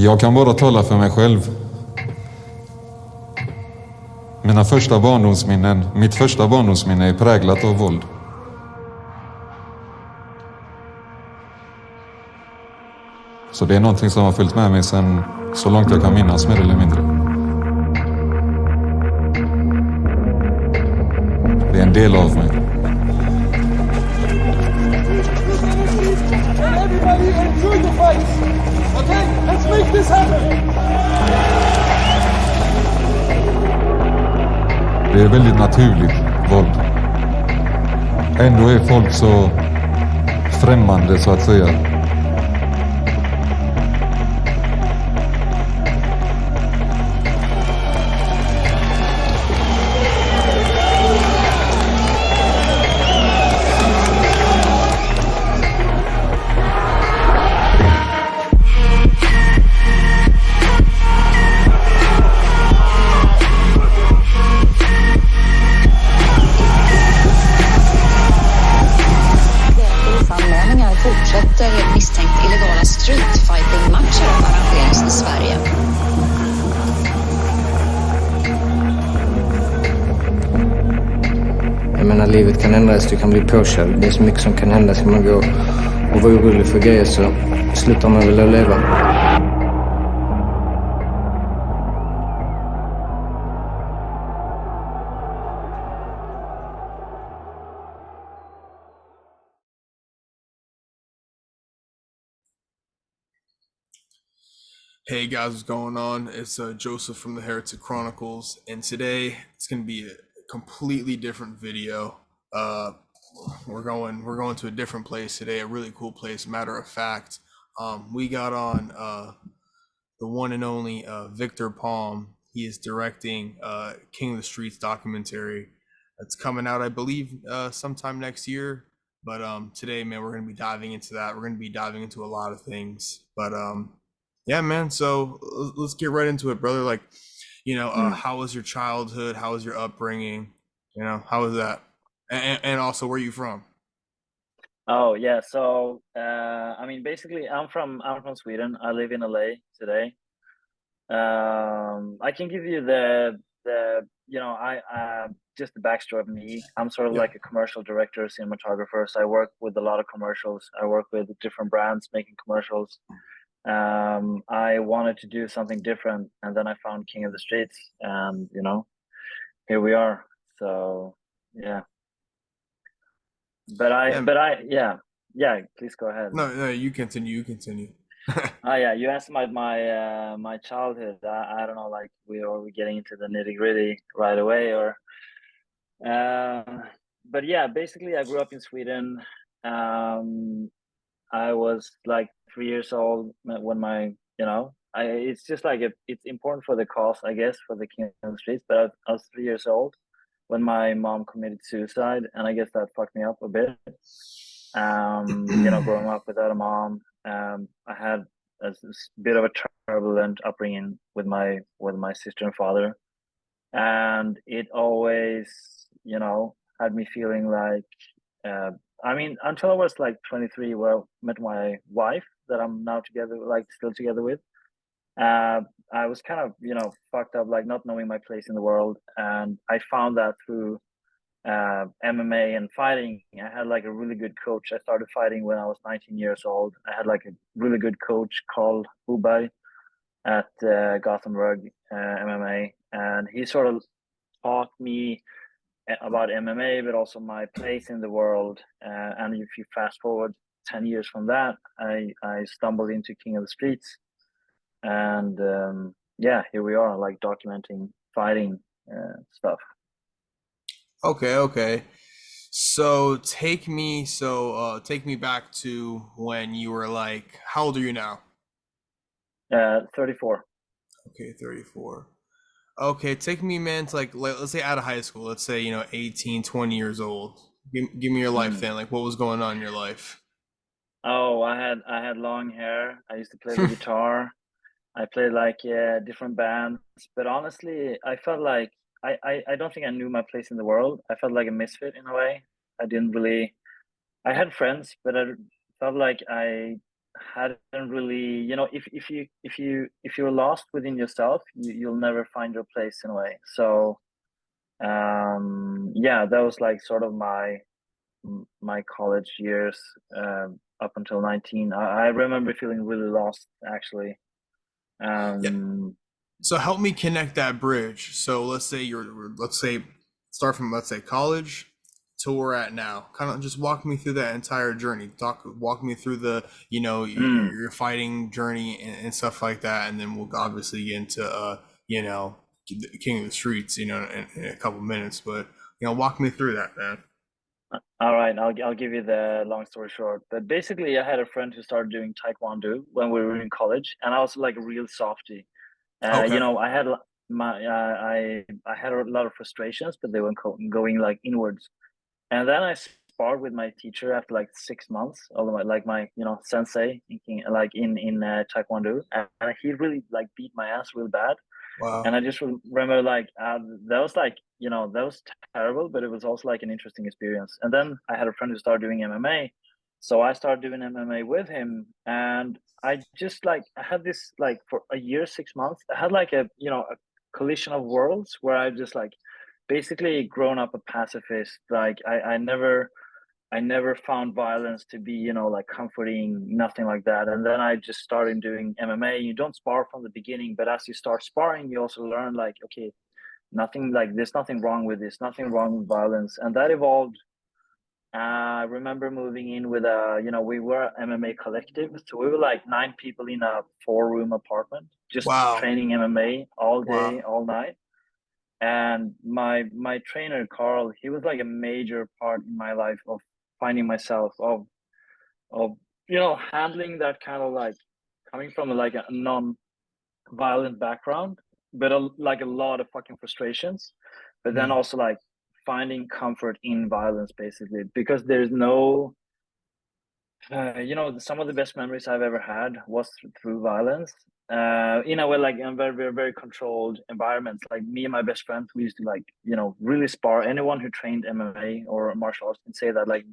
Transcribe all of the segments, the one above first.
Jag kan bara tala för mig själv. Mitt första barndomsminne är präglat av våld. Så det är någonting som har följt med mig sedan så långt jag kan minnas, mer eller mindre. Det är en del av mig. Everybody enjoy the fight. Okay, let's make this happen. Det är väldigt naturligt våld. Ändå är folk så främmande, så att säga. Fortsätter misstänkt illegala streetfighting-matcher arrangeras i Sverige. Jag menar, livet kan ändras, du kan bli påkörd. Det är så mycket som kan hända. Ska man gå och vara orolig för grejer så slutar man väl att leva. Hey guys, what's going on? It's Joseph from the Heretic Chronicles, and today it's going to be a completely different video. We're going to a different place today, a really cool place. Matter of fact, we got on the one and only Victor Palm. He is directing King of the Streets documentary. It's coming out, I believe, sometime next year. But today, man, we're going to be diving into that. We're going to be diving into a lot of things. But yeah, man. So let's get right into it, brother. Like, how was your childhood? How was your upbringing? How was that? And also, where are you from? Oh yeah, so I mean, basically, I'm from Sweden. I live in LA today. I can give you the I just the backstory of me. I'm sort of like a commercial director, cinematographer. So I work with a lot of commercials. I work with different brands making commercials. I wanted to do something different, and then I found King of the Streets, and here we are. So yeah. Yeah, please go ahead. No, you continue. Oh yeah, you asked my childhood. I don't know, like we getting into the nitty-gritty right away, or but yeah, basically I grew up in Sweden. I was like 3 years old when it's just like it's important for the cause, I guess, for the King of the Streets, but I was 3 years old when my mom committed suicide, and I guess that fucked me up a bit. Growing up without a mom, I had a bit of a turbulent upbringing with my sister and father, and it always, had me feeling like, until I was like 23, where I met my wife that I'm now still together with. I was kind of, fucked up, like not knowing my place in the world. And I found that through MMA and fighting. I had like a really good coach. I started fighting when I was 19 years old. I had like a really good coach called Ubai at Gothenburg MMA. And he sort of taught me about MMA, but also my place in the world. And if you fast forward 10 years from that, I stumbled into King of the Streets. And here we are, like documenting fighting stuff. Okay. So take me back to when you were like, how old are you now? 34. Okay, 34. Okay, take me, man, to like let's say out of high school. Let's say 18, 20 years old. Give me your life then. Like, what was going on in your life? Oh, I had long hair. I used to play the guitar. I played like different bands, but honestly, I felt like I don't think I knew my place in the world. I felt like a misfit in a way. I had friends, but I felt like I hadn't really, if you're lost within yourself, you'll never find your place in a way. So yeah, that was like sort of my college years, up until 19. I remember feeling really lost, actually. Yeah. Um, So help me connect that bridge. So let's say start from, let's say, college to where we're at now. Kind of just walk me through that entire journey. Walk me through the, mm, your fighting journey and stuff like that, and then we'll obviously get into you know, King of the Streets, in a couple minutes. But walk me through that, man. all right, I'll give you the long story short. But basically, I had a friend who started doing Taekwondo when we were in college, and I was like a real softie. Okay. I had I had a lot of frustrations, but they were going like inwards. And then I sparred with my teacher after like 6 months, although like my sensei like in Taekwondo, and he really like beat my ass real bad. Wow. And I just remember like that was like that was terrible, but it was also like an interesting experience. And then I had a friend who started doing MMA, so I started doing MMA with him, and I just like I had this like for a year, 6 months, I had like a collision of worlds where I just like basically grown up a pacifist. Like I never found violence to be, like comforting, nothing like that. And then I just started doing MMA. You don't spar from the beginning, but as you start sparring, you also learn like, okay, nothing like there's nothing wrong with this, nothing wrong with violence. And that evolved. I remember moving in with we were MMA collective. So we were like 9 people in a 4-room apartment, just Wow. training MMA all day, Wow. all night. And my trainer Carl, he was like a major part in my life of finding myself, of handling that kind of like coming from like a non-violent background, but like a lot of fucking frustrations, but then Mm. also like finding comfort in violence, basically, because there's no some of the best memories I've ever had was through violence. In a way, like in very, very, very controlled environments. Like me and my best friend, we used to like, really spar. Anyone who trained MMA or martial arts can say that, like,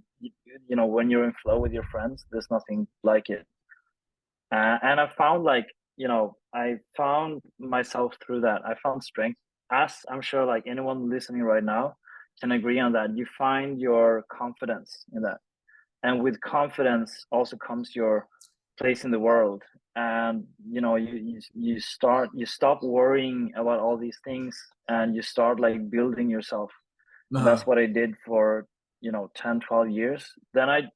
when you're in flow with your friends, there's nothing like it. And I found like, I found myself through that. I found strength. As I'm sure, like anyone listening right now can agree on that. You find your confidence in that, and with confidence also comes your place in the world. And you stop worrying about all these things, and you start like building yourself. And Uh-huh. that's what I did for 10, 12 years. Then I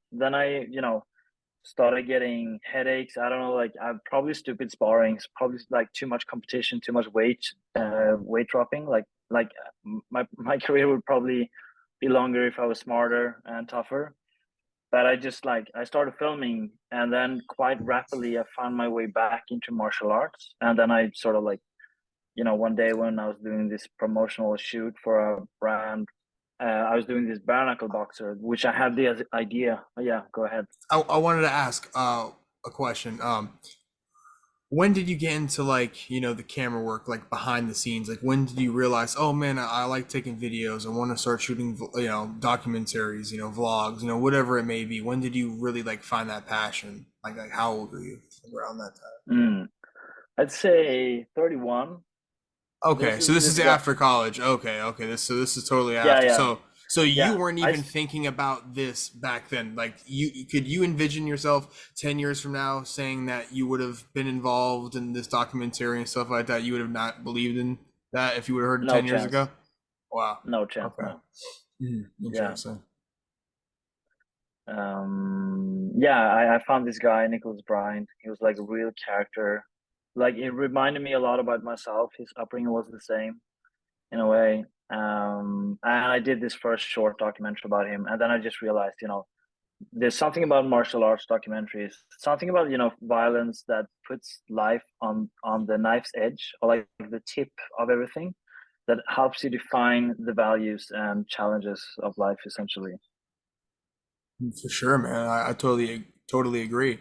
started getting headaches. I don't know, like I'm probably stupid sparring, probably like too much competition, too much weight dropping. Like my career would probably be longer if I was smarter and tougher. But I just like I started filming, and then quite rapidly I found my way back into martial arts. And then I sort of like, one day when I was doing this promotional shoot for a brand, I was doing this bare knuckle boxer, which I had the idea. Oh, yeah, go ahead. I wanted to ask a question. When did you get into like, the camera work, like behind the scenes? Like when did you realize, oh man, I like taking videos. I want to start shooting, documentaries, vlogs, whatever it may be. When did you really like find that passion? Like how old were you around that time? Mm, I'd say 31. Okay, so this This is guy. after college. Okay. This is totally Yeah, after. yeah, So you yeah. weren't even thinking about this back then. Like could you envision yourself 10 years from now saying that you would have been involved in this documentary and stuff like that? You would have not believed in that if you would have heard it No 10 years chance. ago? Wow. No chance. Okay. No. Yeah. Interesting. Yeah, I found this guy, Nicholas Bryant. He was like a real character. Like it reminded me a lot about myself. His upbringing was the same in a way. And I did this first short documentary about him, and then I just realized, there's something about martial arts documentaries, something about violence that puts life on the knife's edge, or like the tip of everything, that helps you define the values and challenges of life, essentially. For sure, man. I totally agree.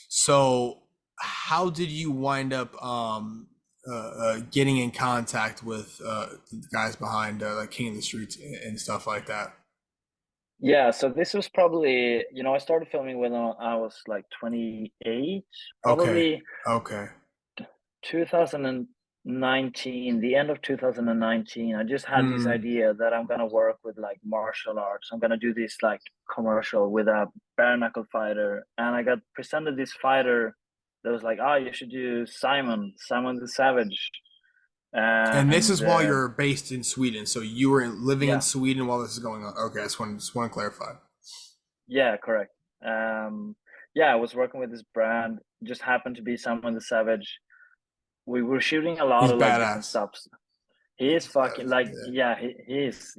So, how did you wind up getting in contact with the guys behind like King of the Streets and stuff like that? Yeah, so this was probably, I started filming when I was like 28, Okay. probably Okay. 2019, the end of 2019. I just had this idea that I'm gonna work with like martial arts. I'm gonna do this like commercial with a bare knuckle fighter, and I got presented this fighter that was like, "Oh, you should do Simon the Savage." And this is And while you're based in Sweden, so you were living in yeah, Sweden while this is going on. Okay, I just want to clarify. yeah, correct. Yeah, I was working with this brand. Just happened to be Simon the Savage. We were shooting a lot He's of like different badass. stuff. He is He's fucking badass. like, yeah, he's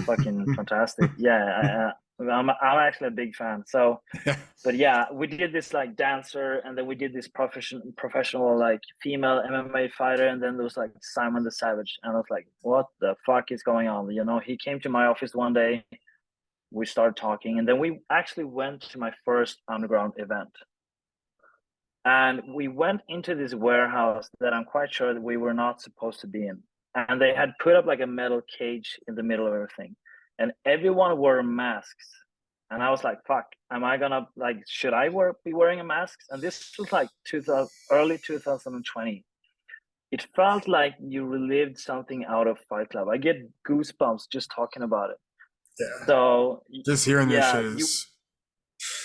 fucking fantastic. Yeah, I'm actually a big fan. So, Yeah. but yeah, we did this like dancer, and then we did this professional like female MMA fighter, and then there was like Simon the Savage, and I was like, what the fuck is going on? He came to my office one day, we started talking, and then we actually went to my first underground event. And we went into this warehouse that I'm quite sure that we were not supposed to be in. And they had put up like a metal cage in the middle of everything. And everyone wore masks. And I was like, fuck, am I gonna like, should I be wearing a mask? And this was like early 2020. It felt like you relived something out of Fight Club. I get goosebumps just talking about it. Yeah. So Just hearing this yeah, shit is.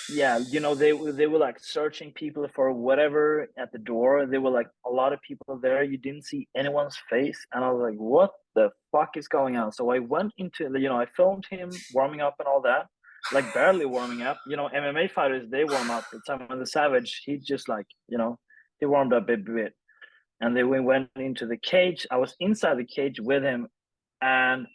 they were like searching people for whatever at the door. There were like a lot of people there. You didn't see anyone's face, and I was like, what the fuck is going on? So I went into I filmed him warming up and all that, like barely warming up. MMA fighters, they warm up. It's Simon the Savage, he just like, he warmed up a bit. And then we went into the cage. I was inside the cage with him, and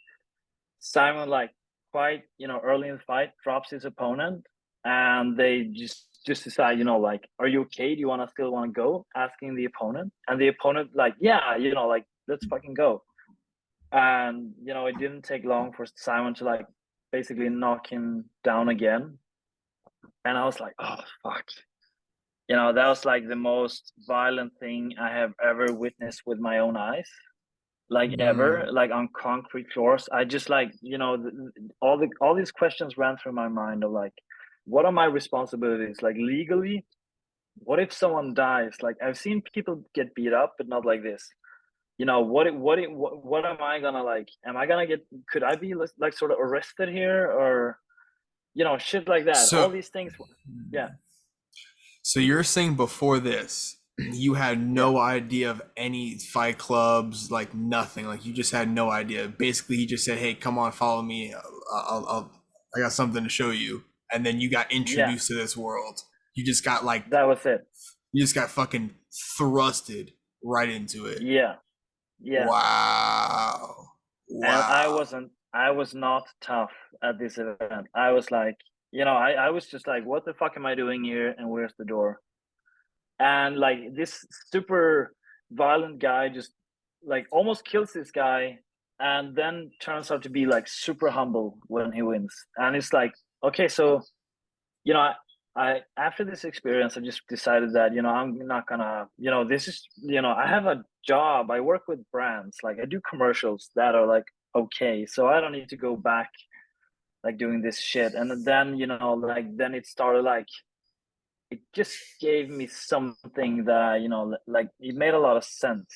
Simon, like, quite early in the fight, drops his opponent, and they just decide, like, are you okay? Do you still want to go? Asking the opponent, and the opponent like, yeah, like, let's fucking go. And it didn't take long for Simon to like basically knock him down again, and I was like, oh fuck. That was like the most violent thing I have ever witnessed with my own eyes, like ever, like on concrete floors. I just like, all these questions ran through my mind of like, what are my responsibilities, like legally? What if someone dies? Like, I've seen people get beat up, but not like this. What am I gonna like? Am I gonna could I be like sort of arrested here, or shit like that? All So, these things. Yeah, so you're saying before this, you had yeah, no idea of any fight clubs, like nothing. Like you just had no idea. Basically, he just said, "Hey, come on, follow me. I got something to show you." And then you got yeah. introduced to this world. You just got like, That was it. you just got fucking thrusted right into it. Yeah, yeah. Wow. And Wow. I was not tough at this event. I was like, I was just like, what the fuck am I doing here, and where's the door? And like, this super violent guy just like almost kills this guy, and then turns out to be like super humble when he wins. And it's like, okay, so you know I after this experience, I just decided that I'm not gonna, this is, I have a job. I work with brands, like I do commercials that are like, okay, so I don't need to go back like doing this shit. And then like, then it started like, it just gave me something that like, it made a lot of sense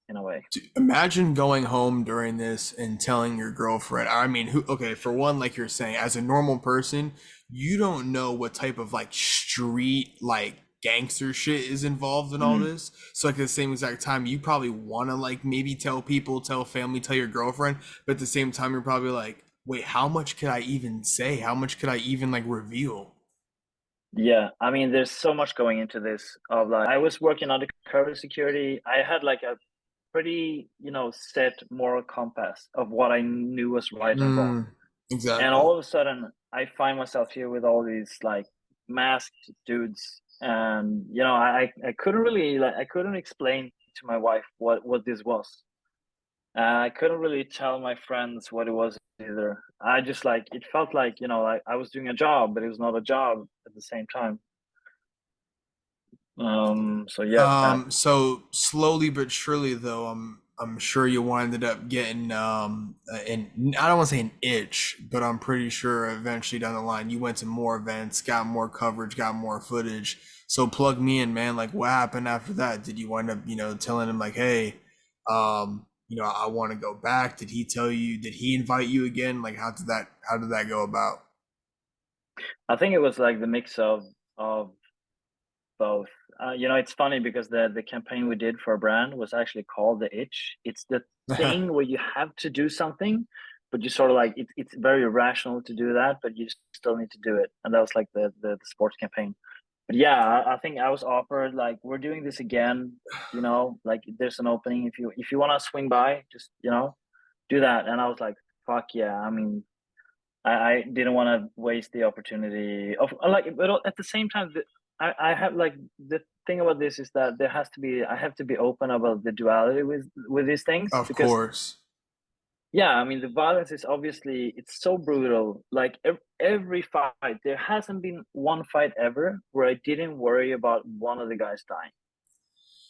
in a way. Imagine going home during this and telling your girlfriend. I mean, okay, for one, like you're saying, as a normal person, you don't know what type of like street, like gangster shit is involved in all Mm. this. So, like, at the same exact time, you probably want to like maybe tell people, tell family, tell your girlfriend, but at the same time, you're probably like, wait, how much could I even say? How much could I even like reveal? Yeah, I mean, there's so much going into this. Of like, I was working undercover security. I had like a pretty, set moral compass of what I knew was right and wrong. And Exactly. all of a sudden, I find myself here with all these like masked dudes, and I couldn't really, like, I couldn't explain to my wife what this was. I couldn't really tell my friends what it was either. I just like, it felt like, like I was doing a job, but it was not a job at the same time. So yeah. So slowly but surely though, I'm sure you winded up getting and I don't want to say an itch, but I'm pretty sure eventually down the line you went to more events, got more coverage, got more footage. So plug me in, man. Like, what happened after that? Did you wind up, telling him like, hey, I want to go back? Did he tell you? Did he invite you again? Like, how did that go about? I think it was like the mix of both. It's funny because the campaign we did for a brand was actually called the itch. It's the thing where you have to do something, but you sort of like it's very irrational to do that, but you still need to do it. And that was like the sports campaign. But yeah, I think I was offered like we're doing this again. Like there's an opening if you want to swing by, just do that. And I was like, fuck yeah. I mean, I didn't want to waste the opportunity of like, but at the same time, I have like the thing about this is that I have to be open about the duality with these things Of because course. yeah, I mean the violence is obviously it's so brutal. Like every fight, there hasn't been one fight ever where I didn't worry about one of the guys dying.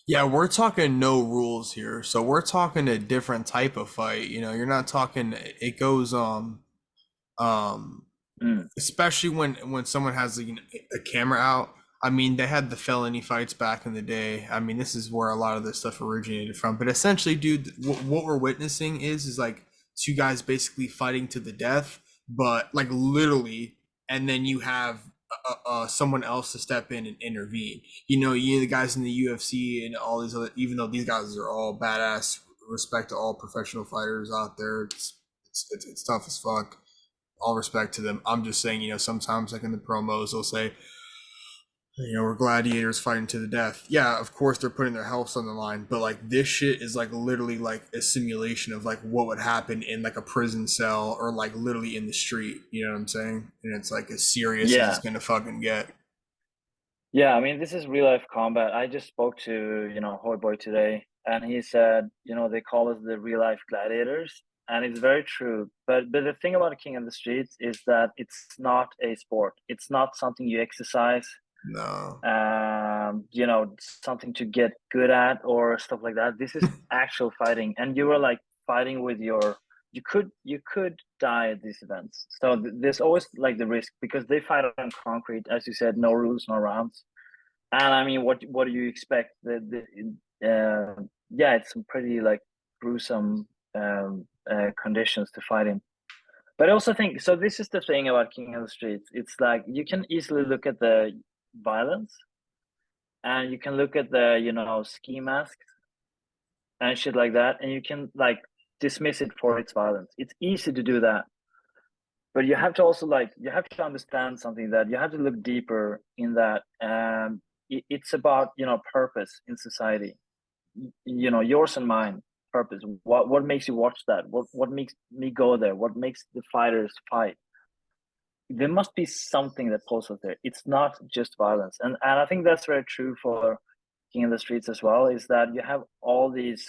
Yeah, we're talking no rules here. So we're talking a different type of fight. You're not talking it goes um Mm. especially when someone has a camera out. I mean, they had the felony fights back in the day. I mean, this is where a lot of this stuff originated from. But essentially, dude, what we're witnessing is like two guys basically fighting to the death, but like literally, and then you have someone else to step in and intervene. The guys in the UFC and all these other, even though these guys are all badass, respect to all professional fighters out there. It's tough as fuck. All respect to them. I'm just saying, sometimes like in the promos, they'll say, we're gladiators fighting to the death. Yeah, of course they're putting their health on the line, but like this shit is like literally like a simulation of like what would happen in like a prison cell or like literally in the street. You know what I'm saying? And it's like as serious as Yeah. it's gonna fucking get. Yeah, I mean, this is real life combat. I just spoke to, Hoy Boy today, and he said, they call us the real life gladiators, and it's very true. But the thing about King of the Streets is that it's not a sport. It's not something you exercise, No. something to get good at or stuff like that. This is actual fighting, and you were like fighting with you could die at these events. So there's always like the risk because they fight on concrete, as you said, no rules, no rounds. And I mean, what do you expect? Yeah, it's some pretty like gruesome conditions to fight in. But I also think so. This is the thing about King of the Streets. It's like you can easily look at the violence, and you can look at the ski masks and shit like that, and you can like dismiss it for its violence. It's easy to do that, but you have to also like you have to understand something that you have to look deeper in that. It's about purpose in society. Yours and mine. Purpose. What makes you watch that? What makes me go there? What makes the fighters fight? There must be something that pulls us there. It's not just violence, and I think that's very true for King of the Streets as well. Is that you have all these,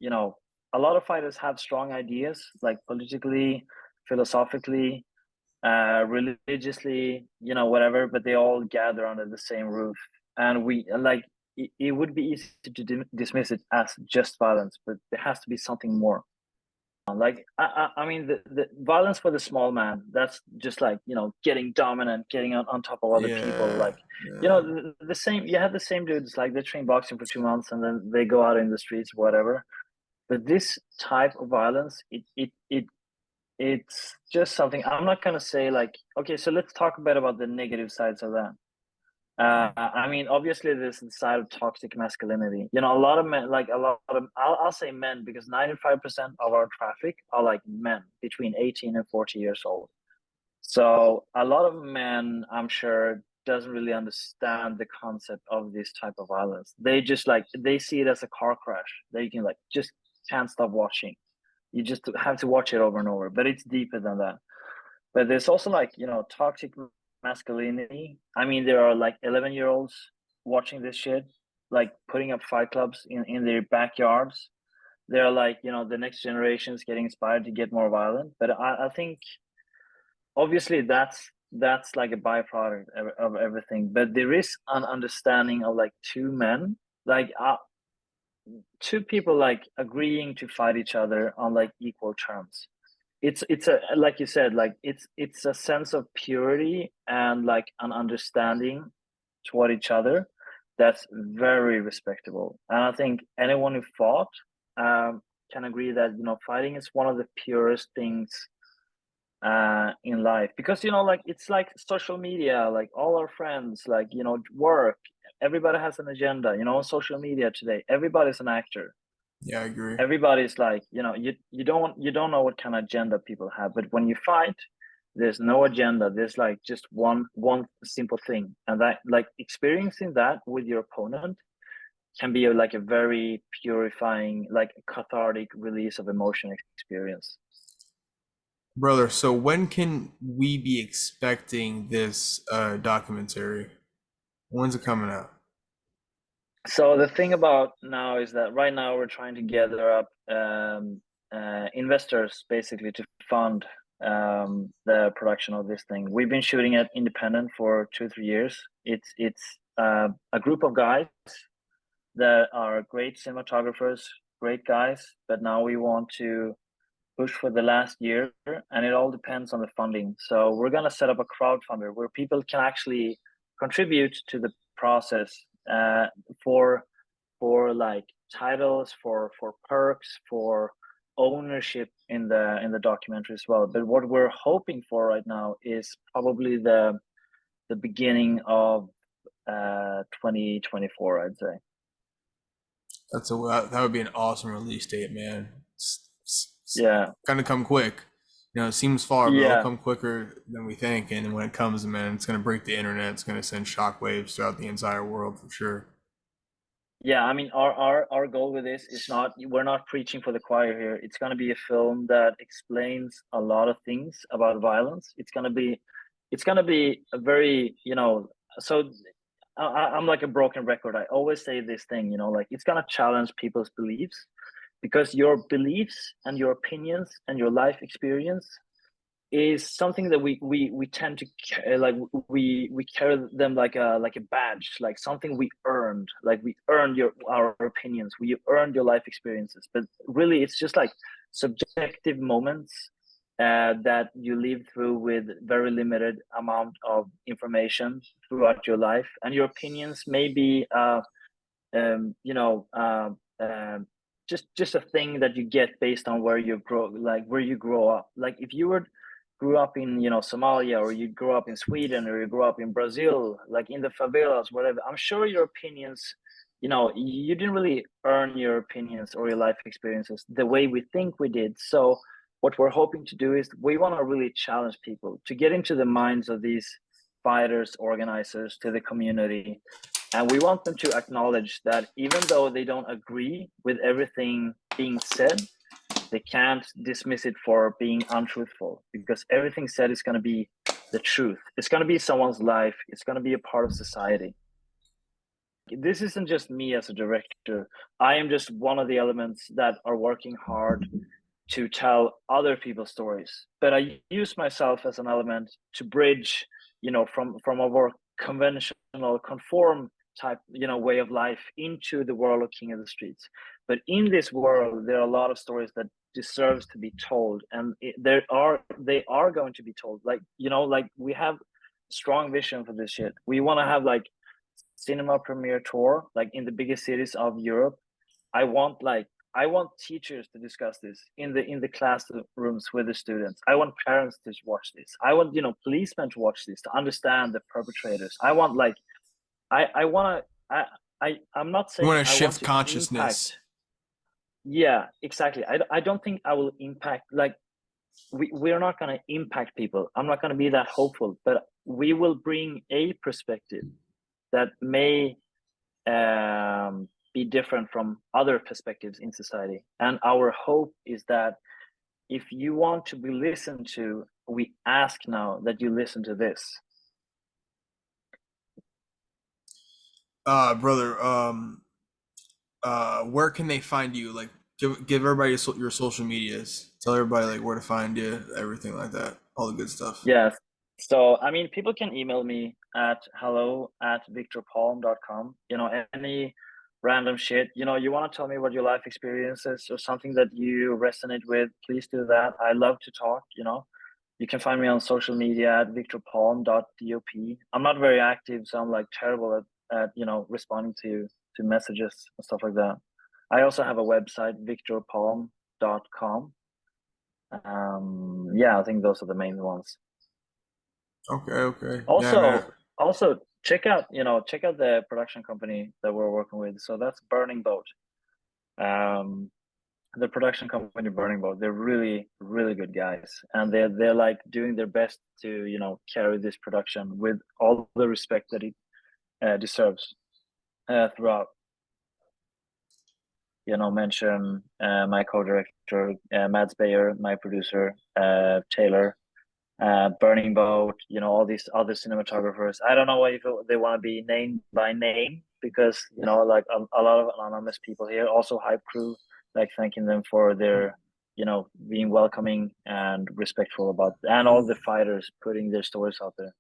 a lot of fighters have strong ideas, like politically, philosophically, religiously, whatever, but they all gather under the same roof. And we like it would be easy to dismiss it as just violence, but there has to be something more. Like I mean, the violence for the small man, that's just like getting dominant, getting on top of other people. Yeah. Like the same. You have the same dudes like they train boxing for 2 months and then they go out in the streets, whatever. But this type of violence, it's just something. I'm not gonna say like, okay, so let's talk a bit about the negative sides of that. I mean, obviously, there's the side of toxic masculinity. A lot of men, like a lot of, I'll say men, because 95% of our traffic are like men between 18 and 40 years old. So a lot of men, I'm sure, doesn't really understand the concept of this type of violence. They just like they see it as a car crash. They can like just can't stop watching. You just have to watch it over and over. But it's deeper than that. But there's also like toxic masculinity. I mean, there are like 11-year-olds watching this shit, like putting up fight clubs in their backyards. They're like the next generation is getting inspired to get more violent. But I think obviously that's like a byproduct of everything. But there is an understanding of like two men, like two people like agreeing to fight each other on like equal terms. It's a, like you said, like it's a sense of purity and like an understanding toward each other that's very respectable. And I think anyone who fought can agree that, you know, fighting is one of the purest things in life, because, you know, like it's like social media, like all our friends, like, you know, work, everybody has an agenda, you know, on social media today, everybody's an actor. Yeah, I agree. Everybody's like, you know, you don't know what kind of agenda people have, but when you fight, there's no agenda, there's like just one simple thing, and that, like, experiencing that with your opponent can be like a very purifying, like cathartic release of emotion experience. Brother, so when can we be expecting this documentary? When's it coming out? So the thing about now is that right now we're trying to gather up investors basically to fund the production of this thing. We've been shooting it independent for 2-3 years. It's a group of guys that are great cinematographers, great guys, but now we want to push for the last year, and it all depends on the funding. So we're gonna set up a crowdfunder where people can actually contribute to the process for like titles, for perks, for ownership in the documentary as well. But what we're hoping for right now is probably the beginning of 2024, I'd say. That would be an awesome release date, man. Yeah. Gonna come quick. You know, it seems far, but Yeah. it'll come quicker than we think. And when it comes, man, it's gonna break the internet. It's gonna send shockwaves throughout the entire world for sure. Yeah, I mean, our goal with this is not, we're not preaching for the choir here. It's going to be a film that explains a lot of things about violence. It's going to be a very, you know, so I'm like a broken record. I always say this thing, you know, like it's going to challenge people's beliefs, because your beliefs and your opinions and your life experience is something that we tend to like we carry them like a badge, like something we earned, like we earned our opinions, we earned your life experiences, but really it's just like subjective moments that you live through with very limited amount of information throughout your life, and your opinions may be you know, just a thing that you get based on where you grow up. Like if you grew up in, you know, Somalia, or you grew up in Sweden, or you grew up in Brazil, like in the favelas, whatever, I'm sure your opinions, you know, you didn't really earn your opinions or your life experiences the way we think we did. So what we're hoping to do is we want to really challenge people to get into the minds of these fighters, organizers, to the community. And we want them to acknowledge that even though they don't agree with everything being said, they can't dismiss it for being untruthful, because everything said is going to be the truth. It's going to be someone's life. It's going to be a part of society. This isn't just me as a director. I am just one of the elements that are working hard to tell other people's stories. But I use myself as an element to bridge, you know, from a more conventional, conform type, you know, way of life into the world of King of the Streets. But in this world, there are a lot of stories that deserves to be told, and they are going to be told. Like, you know, like we have strong vision for this shit. We want to have like cinema premiere tour, like in the biggest cities of Europe. I want teachers to discuss this in the classrooms with the students. I want parents to watch this. I want, you know, policemen to watch this to understand the perpetrators. I want like I want to I'm not saying You I want to shift to consciousness. Yeah, exactly. I don't think I will impact, like we're not going to impact people. I'm not going to be that hopeful, but we will bring a perspective that may be different from other perspectives in society. And our hope is that if you want to be listened to, we ask now that you listen to this. Brother, where can they find you? Like, give everybody your social medias. Tell everybody like where to find you, everything like that, all the good stuff. Yes. So, I mean, people can email me at hello@victorpalm.com. You know, any random shit. You know, you want to tell me what your life experiences or something that you resonate with, please do that. I love to talk, you know. You can find me on social media at victorpalm.dop. I'm not very active, so I'm like terrible at you know, responding to messages and stuff like that. I also have a website, victorpalm.com. Yeah, I think those are the main ones. Okay. Yeah, Also, man. also check out, you know, check out the production company that we're working with. So that's Burning Boat. The production company Burning Boat. They're really, really good guys, and they're like doing their best to, you know, carry this production with all the respect that it deserves throughout. You know, mention my co-director Mads Bayer, my producer Taylor, Burning Boat, you know, all these other cinematographers. I don't know if they want to be named by name, because, you know, like a lot of anonymous people here. Also Hype Crew, like thanking them for their, you know, being welcoming and respectful about, and all the fighters putting their stories out there.